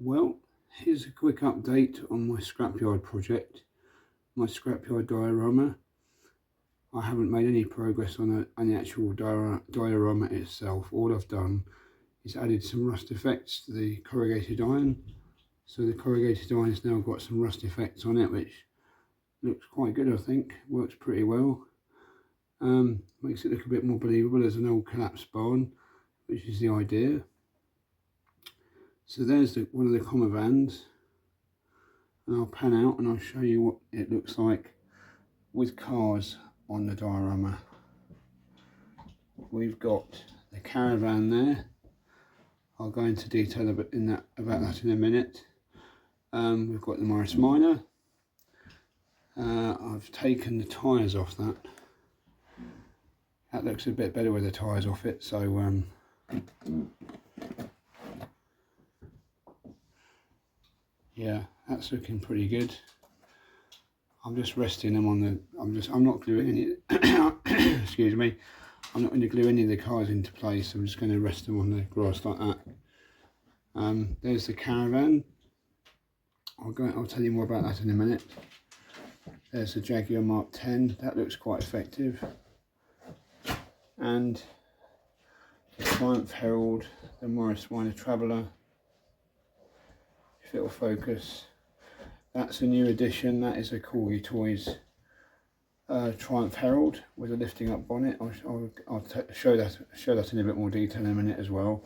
Well, here's a quick update on my Scrapyard project, my Scrapyard diorama. I haven't made any progress on the actual diorama itself. All I've done is added some rust effects to the corrugated iron. So the corrugated iron has now got some rust effects on it, which looks quite good, I think. Works pretty well. Makes it look a bit more believable as an old collapsed barn, which is the idea. So there's one of the Caravans, and I'll pan out and I'll show you what it looks like with cars on the diorama. We've got the Caravan there. I'll go into detail about that in a minute. We've got the Morris Minor. I've taken the tyres off that. That looks a bit better with the tyres off it, so yeah, that's looking pretty good. I'm just resting them on the, I'm not gluing any, excuse me, I'm not going to glue any of the cars into place. I'm just going to rest them on the grass like that. There's the Caravan. I'll tell you more about that in a minute. There's the Jaguar Mark 10. That looks quite effective. And the Triumph Herald, the Morris Minor Traveller. If it'll focus. That's a new addition. That is a Corgi Toys Triumph Herald with a lifting up bonnet. I'll show that in a bit more detail in a minute as well.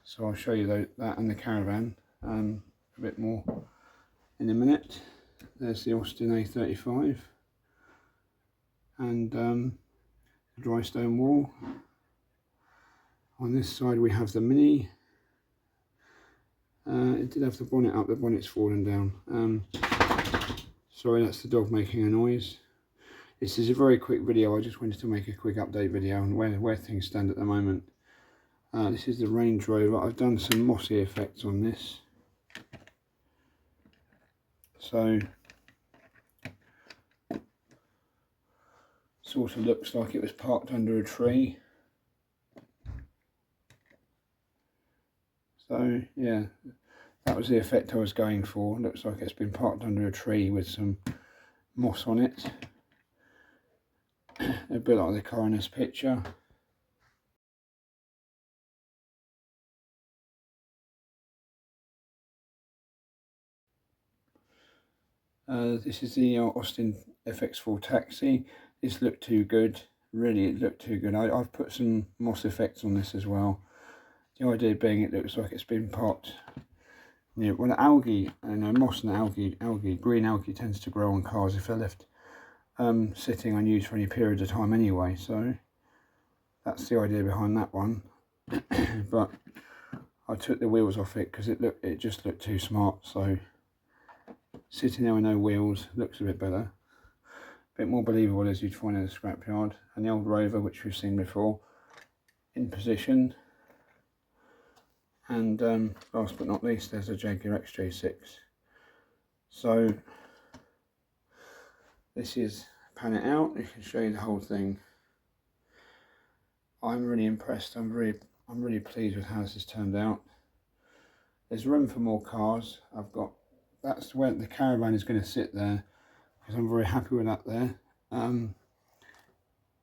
So I'll show you that and the Caravan a bit more in a minute. There's the Austin A35 and the dry stone wall. On this side we have the Mini. It did have the bonnet up, the bonnet's fallen down. Sorry, that's the dog making a noise. This is a very quick video. I just wanted to make a quick update video on where things stand at the moment. This is the Range Rover. I've done some mossy effects on this. So, sort of looks like it was parked under a tree. So yeah, that was the effect I was going for. Looks like it's been parked under a tree with some moss on it. A bit like the car in this picture. This is the Austin FX4 Taxi. This looked too good. Really, it looked too good. I've put some moss effects on this as well. The idea being it looks like it's been parked near, well, algae, moss and algae, green algae tends to grow on cars if they're left sitting unused for any period of time anyway. So that's the idea behind that one. But I took the wheels off it because it just looked too smart. So sitting there with no wheels looks a bit better, a bit more believable as you'd find in a scrapyard. And the old Rover, which we've seen before, in position. And last but not least, there's a Jaguar XJ6. So this is, pan it out, you can show you the whole thing. I'm really impressed. I'm really pleased with how this has turned out. There's room for more cars. That's where the Caravan is going to sit there, because I'm very happy with that there.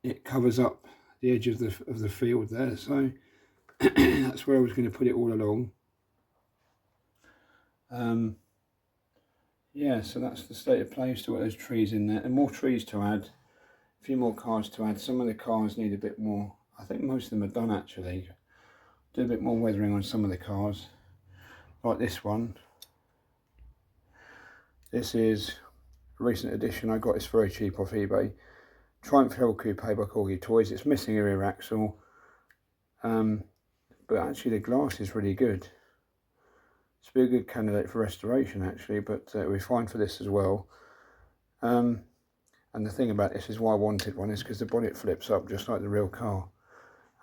It covers up the edge of the field there, so that's where I was going to put it all along. Yeah, so that's the state of play. Still got those trees in there, and more trees to add, a few more cars to add. Some of the cars need a bit more. I think most of them are done actually. Do a bit more weathering on some of the cars, like this one. This is a recent addition. I got this very cheap off eBay. Triumph Herald Coupe by Corgi Toys. It's missing a rear axle. But actually the glass is really good. It's be a good candidate for restoration actually, but we're fine for this as well. And the thing about this is why I wanted one is because the bonnet flips up just like the real car.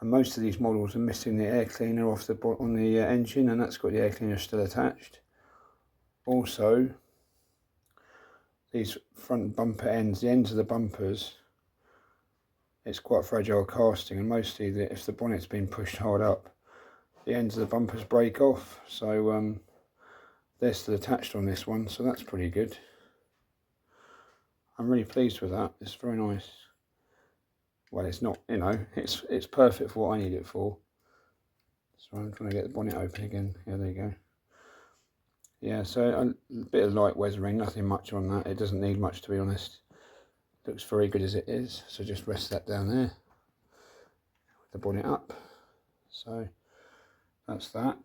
And most of these models are missing the air cleaner off on the engine, and that's got the air cleaner still attached. Also, these front bumper ends, the ends of the bumpers, it's quite fragile casting, and mostly if the bonnet's been pushed hard up, the ends of the bumpers break off. So they're still attached on this one, so that's pretty good. I'm really pleased with that. It's very nice. Well, it's not, you know, it's perfect for what I need it for. So I'm trying to get the bonnet open again. Yeah, there you go. Yeah, so a bit of light weathering, nothing much on that. It doesn't need much, to be honest. Looks very good as it is. So just rest that down there with the bonnet up. So that's that.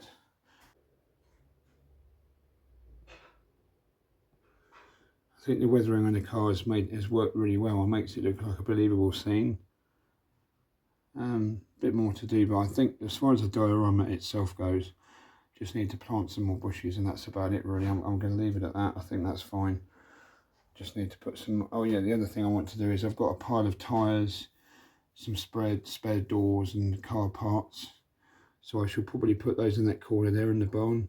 I think the weathering on the car has worked really well. It makes it look like a believable scene. Bit more to do, but I think as far as the diorama itself goes, just need to plant some more bushes, and that's about it really. I'm going to leave it at that. I think that's fine. Just need to put some, oh yeah, the other thing I want to do is I've got a pile of tyres, some spare doors and car parts. So I should probably put those in that corner there in the barn.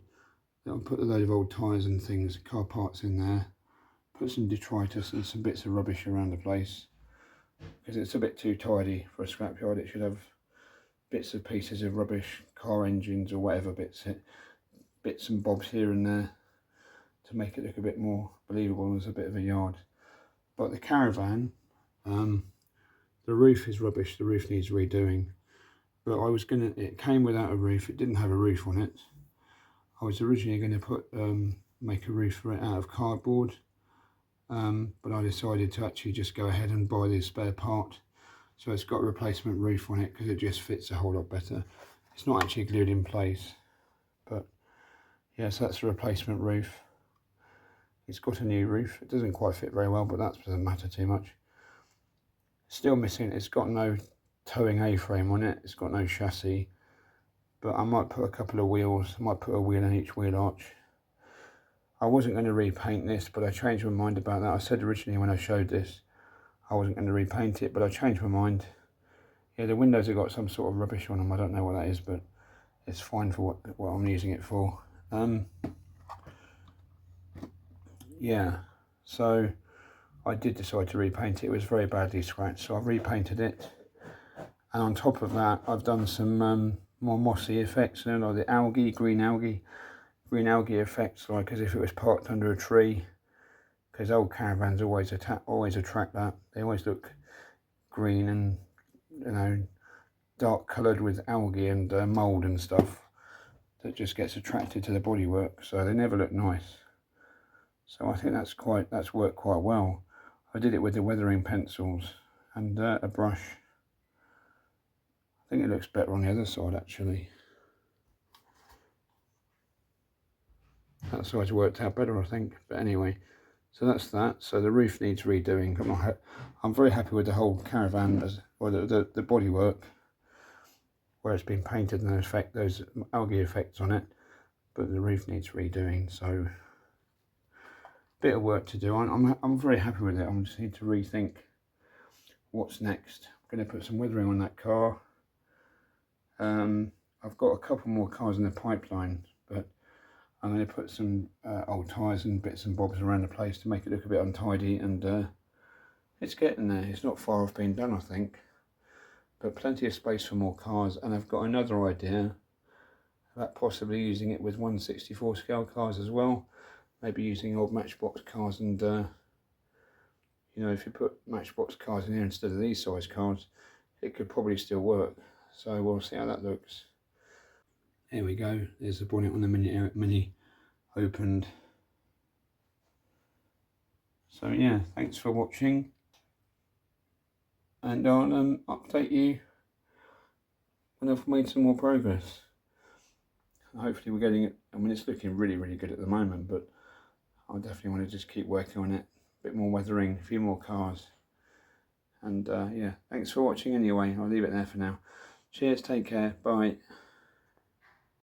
I'll put a load of old tyres and things, car parts in there. Put some detritus and some bits of rubbish around the place, because it's a bit too tidy for a scrapyard. It should have bits and pieces of rubbish, car engines or whatever bits and bobs here and there to make it look a bit more believable as a bit of a yard. But the Caravan, the roof is rubbish. The roof needs redoing. But it came without a roof. It didn't have a roof on it. I was originally going to make a roof for it out of cardboard. But I decided to actually just go ahead and buy this spare part. So it's got a replacement roof on it because it just fits a whole lot better. It's not actually glued in place, but yeah, so that's a replacement roof. It's got a new roof. It doesn't quite fit very well, but that doesn't matter too much. Still missing, it's got no towing A-frame on it. It's got no chassis, but I might put a couple of wheels. I might put a wheel in each wheel arch. I wasn't going to repaint this, but I changed my mind about that. I said originally when I showed this, I wasn't going to repaint it, but I changed my mind. Yeah, the windows have got some sort of rubbish on them. I don't know what that is, but it's fine for what I'm using it for. Yeah, so I did decide to repaint it. It was very badly scratched, so I've repainted it. And on top of that, I've done some more mossy effects, you know, like the green algae effects, like as if it was parked under a tree. Because old Caravans always attract that. They always look green and, you know, dark coloured with algae and mould and stuff that just gets attracted to the bodywork, so they never look nice. So I think that's worked quite well. I did it with the weathering pencils and a brush. I think it looks better on the other side actually. That side's worked out better, I think. But anyway, so that's that. So the roof needs redoing. I'm very happy with the whole Caravan, the bodywork, where it's been painted and those algae effects on it. But the roof needs redoing, so bit of work to do. I'm very happy with it. I just need to rethink what's next. I'm going to put some weathering on that car. I've got a couple more cars in the pipeline, but I'm going to put some old tyres and bits and bobs around the place to make it look a bit untidy, and it's getting there. It's not far off being done, I think, but plenty of space for more cars. And I've got another idea about possibly using it with 1/64 scale cars as well. Maybe using old Matchbox cars, and you know, if you put Matchbox cars in here instead of these size cars, it could probably still work. So we'll see how that looks. Here we go. There's the bonnet on the Mini opened. So yeah, thanks for watching, and I'll update you when I've made some more progress. Hopefully we're getting it. I mean, it's looking really, really good at the moment, but I definitely want to just keep working on it. A bit more weathering, a few more cars. And yeah, thanks for watching anyway. I'll leave it there for now. Cheers, take care, bye.